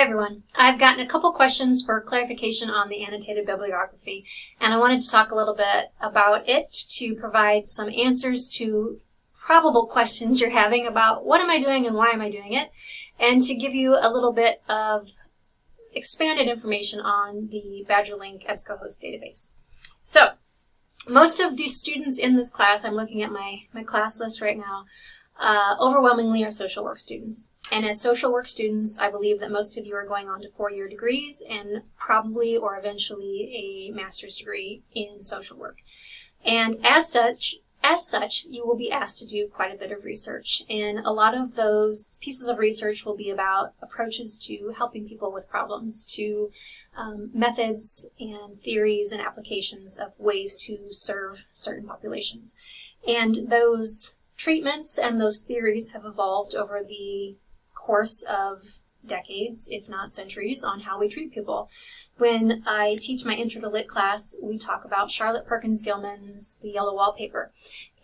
everyone. I've gotten a couple questions for clarification on the annotated bibliography, and I wanted to talk a little bit about it to provide some answers to probable questions you're having about what am I doing and why am I doing it, and to give you a little bit of expanded information on the BadgerLink EBSCOhost database. So, most of the students in this class, I'm looking at my class list right now, overwhelmingly are social work students. And as social work students, I believe that most of you are going on to 4-year degrees and probably or eventually a master's degree in social work. And as such, you will be asked to do quite a bit of research. And a lot of those pieces of research will be about approaches to helping people with problems, to methods and theories and applications of ways to serve certain populations. And those treatments and those theories have evolved over the course of decades, if not centuries, on how we treat people. When I teach my Intro to Lit class, we talk about Charlotte Perkins Gilman's The Yellow Wallpaper.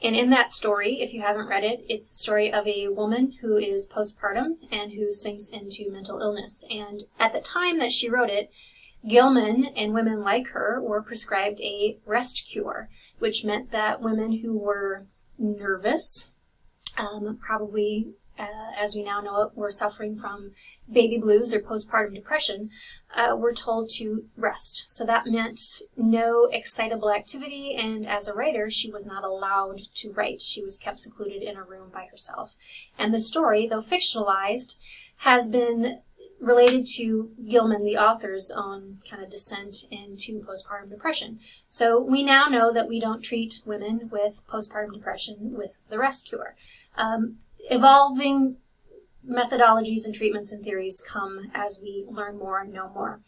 And in that story, if you haven't read it, it's the story of a woman who is postpartum and who sinks into mental illness. And at the time that she wrote it, Gilman and women like her were prescribed a rest cure, which meant that women who were nervous, probably, as we now know it, were suffering from baby blues or postpartum depression, were told to rest. So that meant no excitable activity, and as a writer, she was not allowed to write. She was kept secluded in a room by herself. And the story, though fictionalized, has been related to Gilman, the author's own kind of descent into postpartum depression. So we now know that we don't treat women with postpartum depression with the rest cure. Evolving methodologies and treatments and theories come as we learn more and know more.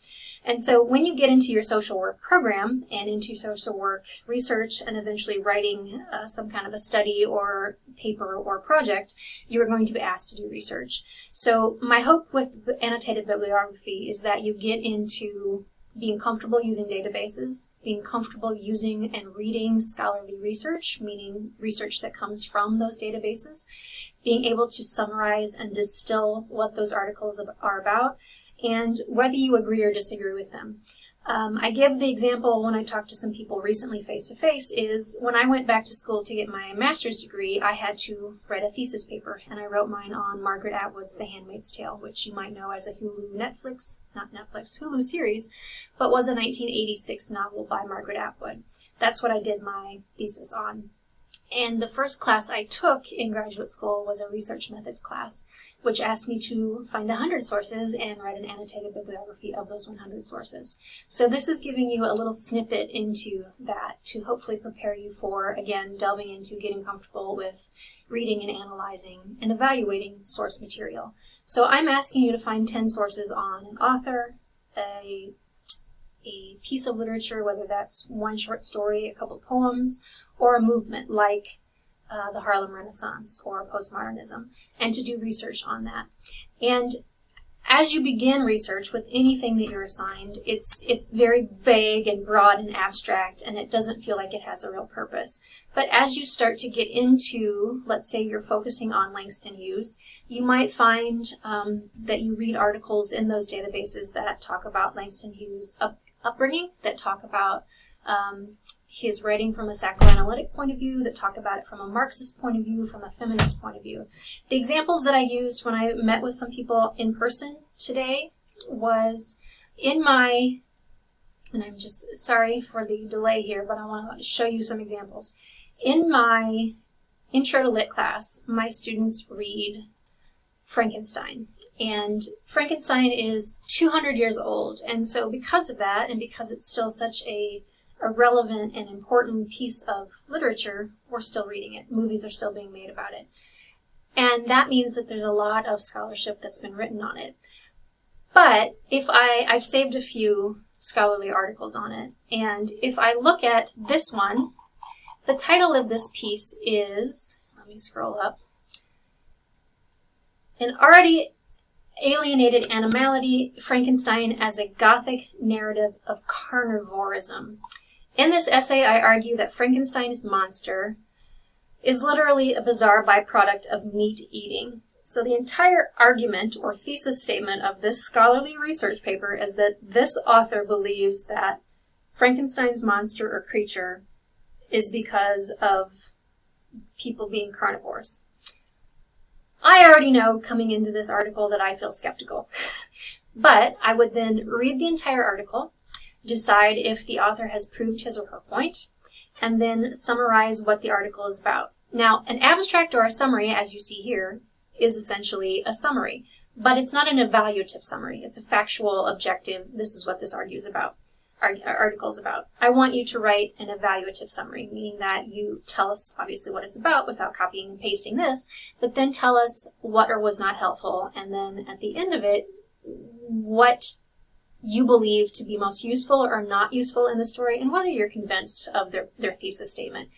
And so when you get into your social work program and into social work research and eventually writing some kind of a study or paper or project, you are going to be asked to do research. So my hope with annotated bibliography is that you get into being comfortable using databases, being comfortable using and reading scholarly research, meaning research that comes from those databases, being able to summarize and distill what those articles are about, and whether you agree or disagree with them. I give the example when I talked to some people recently face-to-face is when I went back to school to get my master's degree, I had to write a thesis paper, and I wrote mine on Margaret Atwood's The Handmaid's Tale, which you might know as a Hulu series, but was a 1986 novel by Margaret Atwood. That's what I did my thesis on. And the first class I took in graduate school was a research methods class, which asked me to find 100 sources and write an annotated bibliography of those 100 sources. So this is giving you a little snippet into that to hopefully prepare you for, again, delving into getting comfortable with reading and analyzing and evaluating source material. So I'm asking you to find 10 sources on an author, a piece of literature, whether that's one short story, a couple poems, or a movement like the Harlem Renaissance or postmodernism, and to do research on that. And as you begin research with anything that you're assigned, it's very vague and broad and abstract, and it doesn't feel like it has a real purpose. But as you start to get into, let's say you're focusing on Langston Hughes, you might find that you read articles in those databases that talk about Langston Hughes' upbringing, that talk about his writing from a psychoanalytic point of view, that talk about it from a Marxist point of view, from a feminist point of view. The examples that I used when I met with some people in person today was in my, and I'm just sorry for the delay here, but I want to show you some examples. In my Intro to Lit class, my students read Frankenstein. And Frankenstein is 200 years old, and so because of that, and because it's still such a relevant and important piece of literature, we're still reading it. Movies are still being made about it. And that means that there's a lot of scholarship that's been written on it. But if I've saved a few scholarly articles on it, and if I look at this one, the title of this piece is, let me scroll up, An Already Alienated Animality, Frankenstein as a Gothic Narrative of Carnivorism. In this essay, I argue that Frankenstein's monster is literally a bizarre byproduct of meat eating. So the entire argument or thesis statement of this scholarly research paper is that this author believes that Frankenstein's monster or creature is because of people being carnivores. I already know coming into this article that I feel skeptical, but I would then read the entire article, decide if the author has proved his or her point, and then summarize what the article is about. Now, an abstract or a summary, as you see here, is essentially a summary, but it's not an evaluative summary. It's a factual, objective, this is what this article is about. I want you to write an evaluative summary, meaning that you tell us obviously what it's about without copying and pasting this, but then tell us what or was not helpful, and then at the end of it, what you believe to be most useful or not useful in the story, and whether you're convinced of their thesis statement.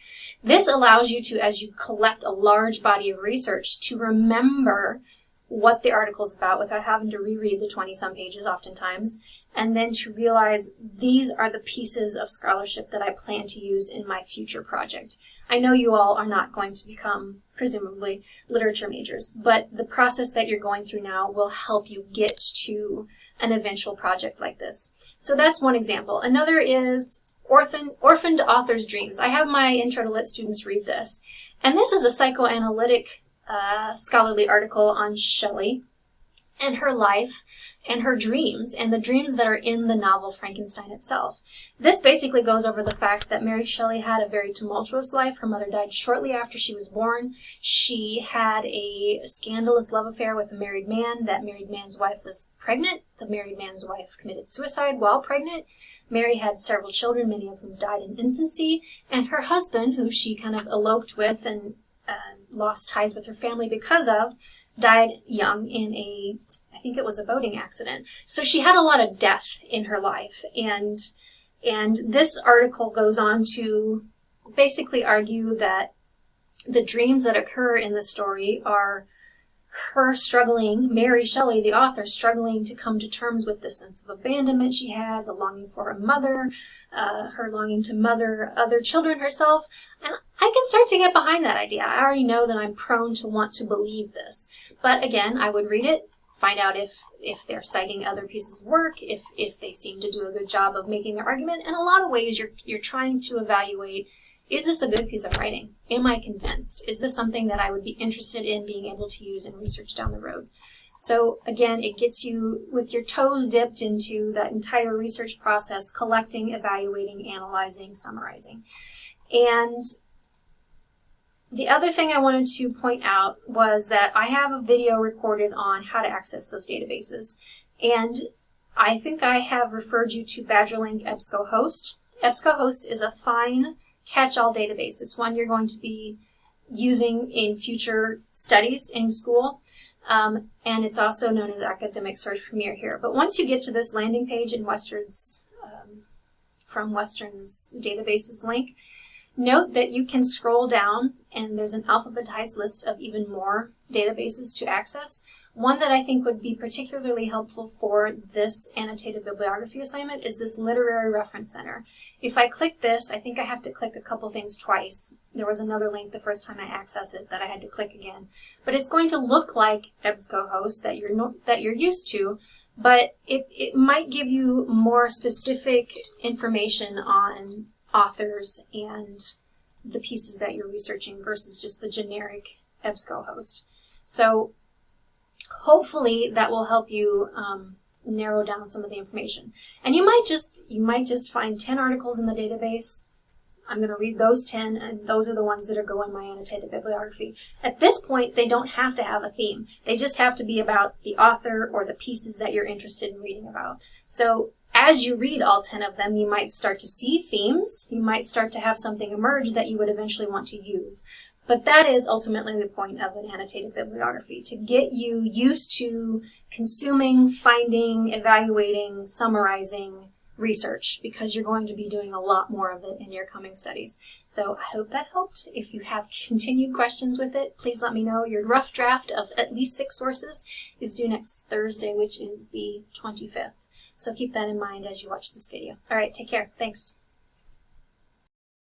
This allows you to, as you collect a large body of research, to remember what the article's about without having to reread the 20-some pages oftentimes, and then to realize these are the pieces of scholarship that I plan to use in my future project. I know you all are not going to become, presumably, literature majors, but the process that you're going through now will help you get to an eventual project like this. So that's one example. Another is Orphaned Author's Dreams. I have my Intro to Lit students read this. And this is a psychoanalytic scholarly article on Shelley and her life and her dreams and the dreams that are in the novel Frankenstein itself. This basically goes over the fact that Mary Shelley had a very tumultuous life. Her mother died shortly after she was born. She had a scandalous love affair with a married man. That married man's wife was pregnant. The married man's wife committed suicide while pregnant. Mary had several children, many of whom died in infancy, and her husband, who she kind of eloped with and lost ties with her family because of, died young in I think it was a boating accident. So she had a lot of death in her life, and this article goes on to basically argue that the dreams that occur in the story are her struggling, Mary Shelley, the author, struggling to come to terms with the sense of abandonment she had, the longing for her mother, her longing to mother other children herself. And I can start to get behind that idea. I already know that I'm prone to want to believe this. But again, I would read it, find out if they're citing other pieces of work, if they seem to do a good job of making their argument. In a lot of ways, you're trying to evaluate, is this a good piece of writing? Am I convinced? Is this something that I would be interested in being able to use in research down the road? So again, it gets you with your toes dipped into that entire research process, collecting, evaluating, analyzing, summarizing. And the other thing I wanted to point out was that I have a video recorded on how to access those databases. And I think I have referred you to BadgerLink EBSCOhost. EBSCOhost is a fine catch-all database. It's one you're going to be using in future studies in school, and it's also known as Academic Search Premier here. But once you get to this landing page in Western's, from Western's databases link, note that you can scroll down and there's an alphabetized list of even more databases to access. One that I think would be particularly helpful for this annotated bibliography assignment is this Literary Reference Center. If I click this, I think I have to click a couple things twice. There was another link the first time I accessed it that I had to click again. But it's going to look like EBSCOhost that you're used to, but it might give you more specific information on authors and the pieces that you're researching versus just the generic EBSCOhost. So hopefully that will help you narrow down some of the information. And you might just find 10 articles in the database. I'm going to read those 10, and those are the ones that are going in my annotated bibliography. At this point, they don't have to have a theme. They just have to be about the author or the pieces that you're interested in reading about. So as you read all 10 of them, you might start to see themes. You might start to have something emerge that you would eventually want to use. But that is ultimately the point of an annotated bibliography, to get you used to consuming, finding, evaluating, summarizing research, because you're going to be doing a lot more of it in your coming studies. So I hope that helped. If you have continued questions with it, please let me know. Your rough draft of at least 6 sources is due next Thursday, which is the 25th. So keep that in mind as you watch this video. All right, take care. Thanks.